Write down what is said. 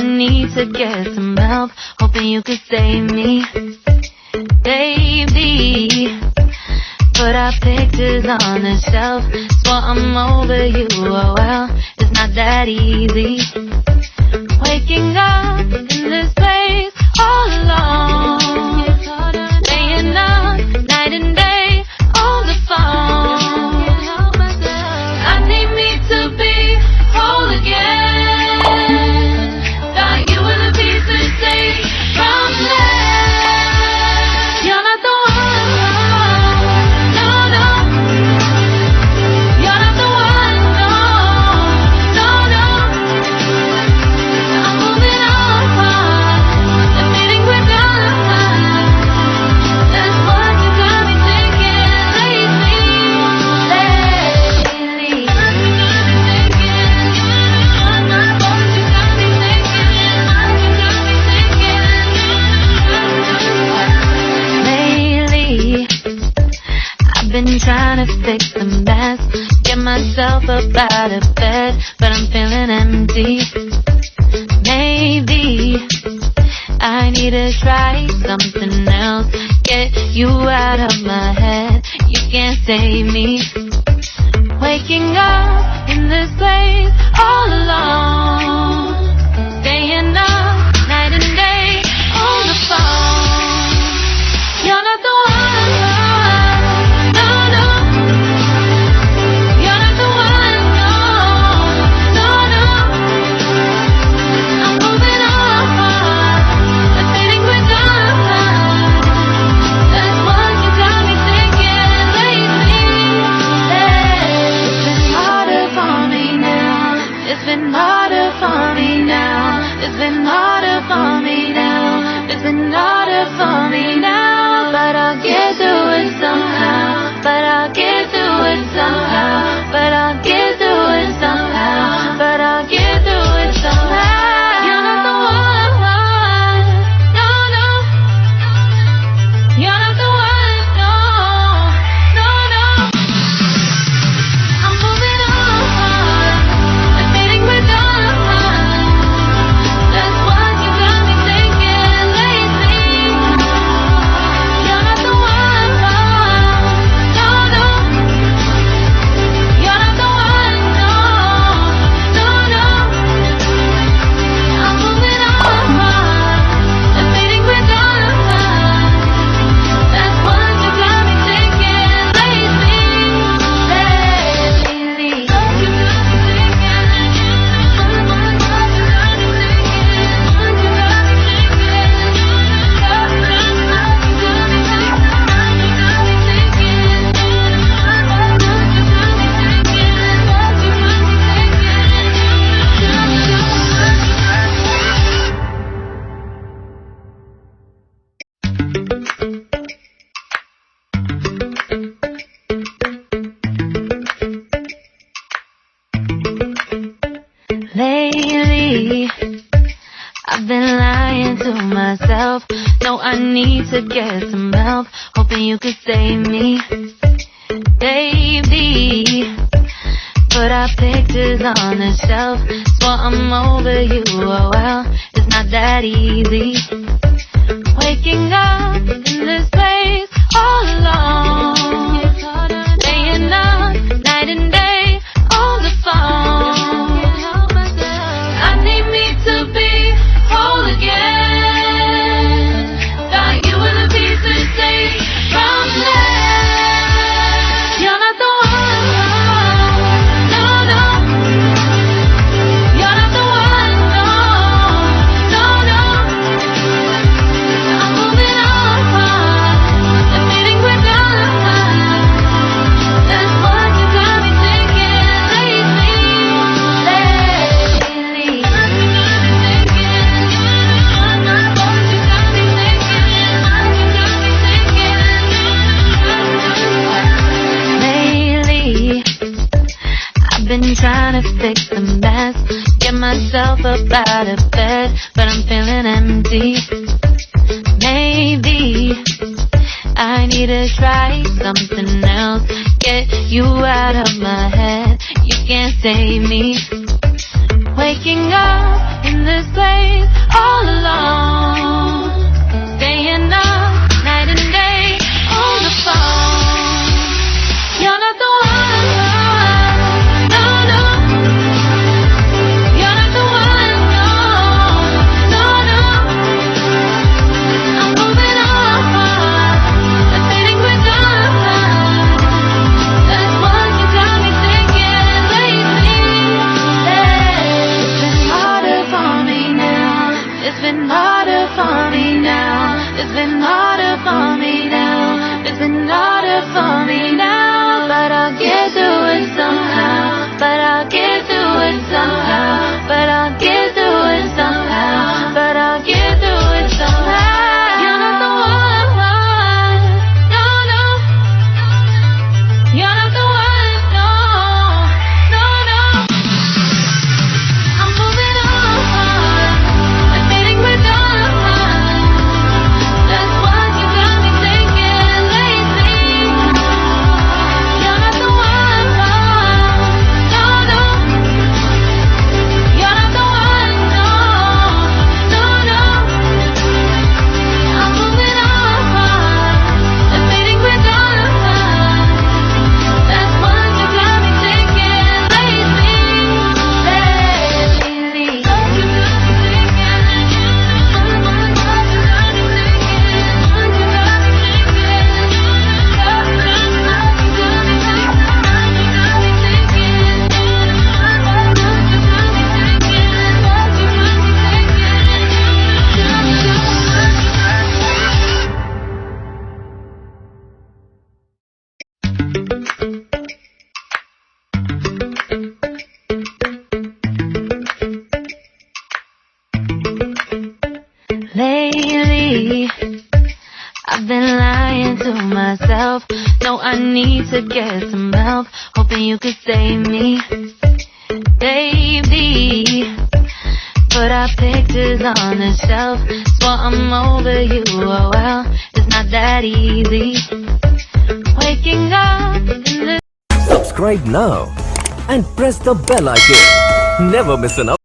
need to get some help, hoping you could save me, baby. Put our pictures on the shelf, swore I'm over you, oh well, it's not that easy. Waking up in this place all alone, staying up night and day on the phone. I need me to be whole again. Thought you were the piece to take from there. You're not the one, no, no. You're not the one, no, no, no. I'm moving on, the feeling we're done. That's what you got me thinking lately. I've been trying to fix the mess, get myself up out of bed, but I'm feeling empty. Maybe I need to try something else, get you out of my head, you can't save me. Waking up in this place all alone, staying up night and day on the phone. You're not the one, no, no. You're not the one, no, no, no. I'm moving on, the feeling we're done. That's what you got me thinking lately. It's been harder for me now. It's been harder for me now. It's been harder for me now. It's been harder for me now. But I'll get through it somehow. But I'll get through it somehow. But I'll get through it somehow. But I'll get through it somehow. You're not the one, no, no. You're not the one, no, no, no. I'm moving on, the feeling we're done. That's what you got me thinking lately. You're not the one, no, no. You're not the one, no, no, no. I'm moving on, the feeling we're done. That's what you got me thinking lately. Lately, I've been lying to myself. No, I need to get some help, hoping you could save me, baby. Put our pictures on the shelf, swore I'm over you, oh well, it's not that easy. Waking up in this place all alone, staying up night and day on the phone. I need me to be whole again. Thought you were the piece to take from there. You're not the one, no, no. You're not the one, no, no, no. I'm moving on, the feeling we're done. That's what you got me thinking lately. I've been trying to fix the mess, get myself up out of bed, but I'm feeling empty. Maybe I need to try something else, get you out of my head, you can't save me. Waking up in this place been harder for me now. It's been harder for me now. It's been harder for me now. But I'll get through it somehow. But I'll get through it somehow. But I'll get through it somehow. But I'll get through it somehow. You're not the one. No, no. You're not the one. No, no, no. I'm moving on. Admitting we're done. That's what you got me thinking lately. You're not the one. No, no. You're not the one. No, no, no. I'm moving on. Admitting we're done. That's what you got me thinking lately. Lately, I've been lying to myself. No, I need to get some help. Hoping you could save me, baby. Put our pictures on the shelf. Swore I'm over you, oh well. It's not that easy. Waking up in the Subscribe now and press the bell icon. Never miss an update.